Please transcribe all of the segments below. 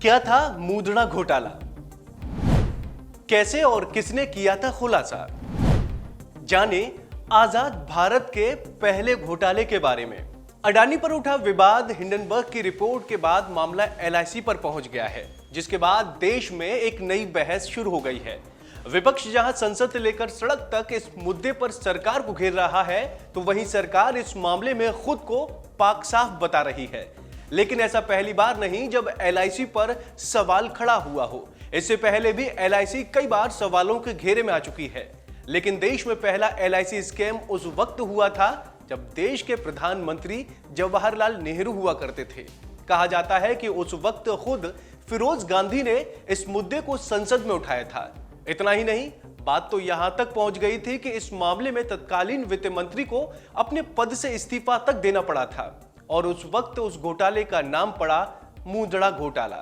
क्या था मुद्रा घोटाला, कैसे और किसने किया था खुलासा, जाने आजाद भारत के पहले घोटाले के बारे में। अडानी पर उठा विवाद हिंडनबर्ग की रिपोर्ट के बाद मामला एलआईसी पर पहुंच गया है, जिसके बाद देश में एक नई बहस शुरू हो गई है। विपक्ष जहां संसद से लेकर सड़क तक इस मुद्दे पर सरकार को घेर रहा है, तो वहीं सरकार इस मामले में खुद को पाक साफ बता रही है। लेकिन ऐसा पहली बार नहीं जब एलआईसी पर सवाल खड़ा हुआ हो। इससे पहले भी एलआईसी कई बार सवालों के घेरे में आ चुकी है। लेकिन देश में पहला एलआईसी स्कैम उस वक्त हुआ था जब देश के प्रधानमंत्री जवाहरलाल नेहरू हुआ करते थे। कहा जाता है कि उस वक्त खुद फिरोज गांधी ने इस मुद्दे को संसद में उठाया था। इतना ही नहीं, बात तो यहां तक पहुंच गई थी कि इस मामले में तत्कालीन वित्त मंत्री को अपने पद से इस्तीफा तक देना पड़ा था और उस वक्त उस घोटाले का नाम पड़ा मुद्रा घोटाला।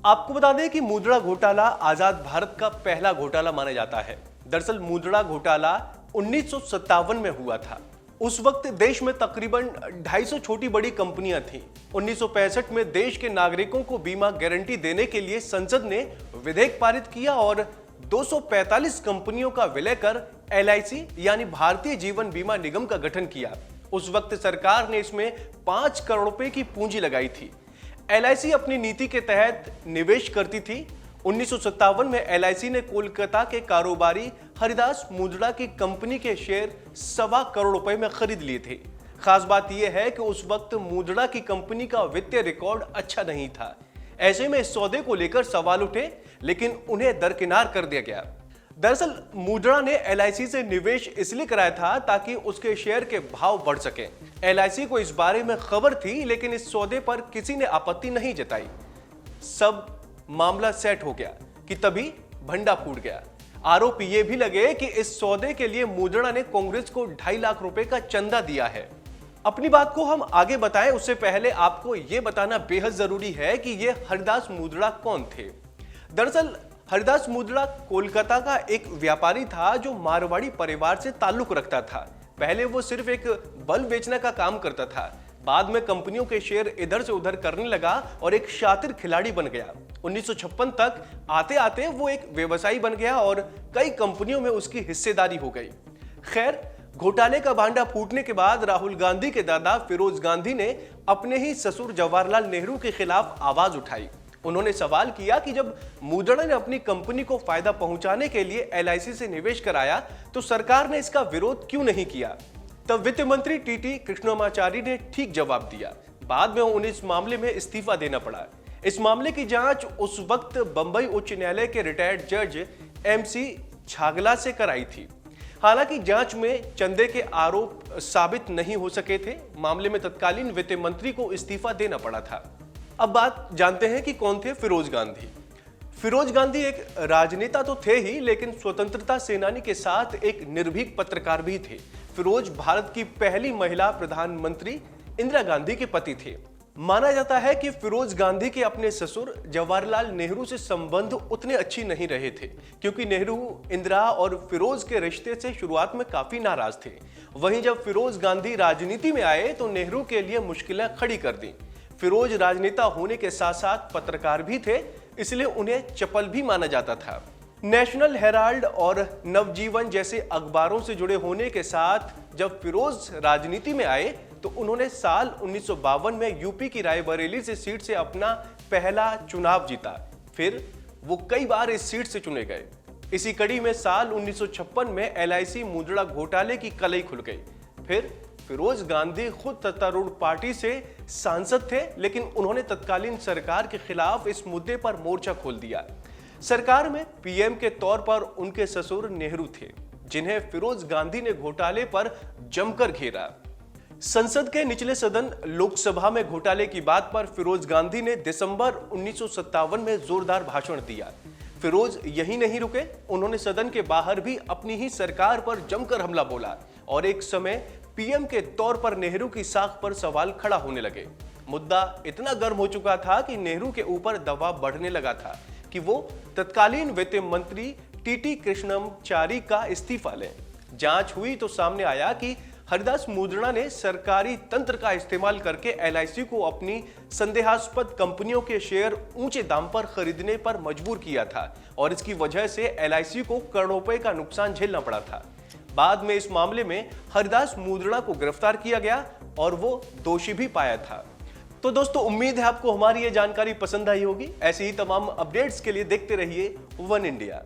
आपको बता दें कि मुद्रा घोटाला आजाद भारत का पहला घोटाला माना जाता है। दरअसल मुद्रा घोटाला 1957 में हुआ था। उस वक्त देश में तकरीबन 250 छोटी बड़ी कंपनियां थीं। 1965 में देश के नागरिकों को बीमा गारंटी देने के लिए संसद ने विधेयक पारित किया और 245 कंपनियों का विलय कर एलआईसी यानी भारतीय जीवन बीमा निगम का गठन किया। उस वक्त सरकार ने इसमें 5 करोड़ रुपए की पूंजी लगाई थी। एलआईसी अपनी नीति के तहत निवेश करती थी। 1957 में एलआईसी ने कोलकाता के कारोबारी हरिदास मुद्रा की कंपनी के शेयर 1.25 करोड़ रुपए में खरीद लिए थे। खास बात यह है कि उस वक्त मुद्रा की कंपनी का वित्तीय रिकॉर्ड अच्छा नहीं था। ऐसे में इस सौदे को लेकर सवाल उठे, लेकिन उन्हें दरकिनार कर दिया गया। दरअसल मुद्रा ने एलआईसी से निवेश इसलिए कराया था ताकि उसके शेयर के भाव बढ़ सके। एलआईसी को इस बारे में खबर थी, लेकिन इस सौदे पर किसी ने आपत्ति नहीं जताई। सब मामला सेट हो गया कि तभी भंडा फूट गया। आरोप ये भी लगे कि इस सौदे के लिए मुद्रा ने कांग्रेस को 2.5 लाख रुपए का चंदा दिया है। अपनी बात को हम आगे बताएं उससे पहले आपको यह बताना बेहद जरूरी है कि ये हरिदास मुद्रा कौन थे। दरअसल हरिदास मुद्रा कोलकाता का एक व्यापारी था जो मारवाड़ी परिवार से ताल्लुक रखता था। पहले वो सिर्फ एक बल्ब बेचने का काम करता था। बाद में कंपनियों के शेयर इधर से उधर करने लगा और एक शातिर खिलाड़ी बन गया। 1956 तक आते आते वो एक व्यवसायी बन गया और कई कंपनियों में उसकी हिस्सेदारी हो गई। खैर, घोटाले का भांडा फूटने के बाद राहुल गांधी के दादा फिरोज गांधी ने अपने ही ससुर जवाहरलाल नेहरू के खिलाफ आवाज उठाई। उन्होंने सवाल किया कि जब मुद्रा ने अपनी कंपनी को फायदा पहुंचाने के लिए एलआईसी से निवेश कराया, तो सरकार ने इसका विरोध क्यों नहीं किया। तब वित्त मंत्री टीटी कृष्णमाचारी ने ठीक जवाब दिया। बाद में उन्हें इस मामले में इस्तीफा देना पड़ा। इस मामले की जांच उस वक्त बंबई उच्च न्यायालय के रिटायर्ड जज एमसी छागला से कराई थी। हालांकि जांच में चंदे के आरोप साबित नहीं हो सके थे। मामले में तत्कालीन वित्त मंत्री को इस्तीफा देना पड़ा था। अब बात जानते हैं कि कौन थे फिरोज गांधी। फिरोज गांधी एक राजनेता तो थे ही, लेकिन स्वतंत्रता सेनानी के साथ एक निर्भीक पत्रकार भी थे। फिरोज भारत की पहली महिला प्रधानमंत्री इंदिरा गांधी के पति थे। माना जाता है कि फिरोज गांधी के अपने ससुर जवाहरलाल नेहरू से संबंध उतने अच्छे नहीं रहे थे, क्योंकि नेहरू, इंदिरा और फिरोज के रिश्ते से शुरुआत में काफी नाराज थे। वहीं जब फिरोज गांधी राजनीति में आए तो नेहरू के लिए मुश्किलें खड़ी कर दी। फिरोज राजनेता होने के साथ साथ पत्रकार भी थे, इसलिए उन्हें चपल भी माना जाता था। नेशनल हेराल्ड और नवजीवन जैसे अखबारों से जुड़े होने के साथ जब फिरोज राजनीति में आए तो उन्होंने साल 1952 में यूपी की रायबरेली से सीट से अपना पहला चुनाव जीता। फिर वो कई बार इस सीट से चुने गए। इसी कड़ी में साल 1956 में एलआईसी मुद्रा घोटाले की कलई खुल गई। फिर फिरोज गांधी खुद सत्तारूढ़ पार्टी से सांसद थे, लेकिन उन्होंने तत्कालीन सरकार के खिलाफ इस मुद्दे पर मोर्चा खोल दिया। सरकार में पीएम के तौर पर उनके ससुर नेहरू थे, जिन्हें फिरोज गांधी ने घोटाले पर जमकर घेरा। संसद के निचले सदन लोकसभा में घोटाले की बात पर फिरोज गांधी ने दिसंबर 1957 में जोरदार भाषण दिया। फिरोज यही नहीं रुके, उन्होंने सदन के बाहर भी अपनी ही सरकार पर जमकर हमला बोला और एक समय पीएम के तौर पर नेहरू की साख पर सवाल खड़ा होने लगे। मुद्दा इतना गर्म हो चुका था कि नेहरू के ऊपर दबाव बढ़ने लगा था कि वो तत्कालीन वित्त मंत्री टीटी कृष्णमाचारी का इस्तीफा लें। जांच हुई तो सामने आया कि हरिदास मुद्रणा ने सरकारी तंत्र का इस्तेमाल करके एलआईसी को अपनी संदेहास्पद कंपनियों के शेयर ऊंचे दाम पर खरीदने पर मजबूर किया था और इसकी वजह से एलआईसी को करोड़ों रुपए का नुकसान झेलना पड़ा था। बाद में इस मामले में हरिदास मुद्रणा को गिरफ्तार किया गया और वो दोषी भी पाया था। तो दोस्तों, उम्मीद है आपको हमारी ये जानकारी पसंद आई होगी। ऐसी ही तमाम अपडेट्स के लिए देखते रहिए वन इंडिया।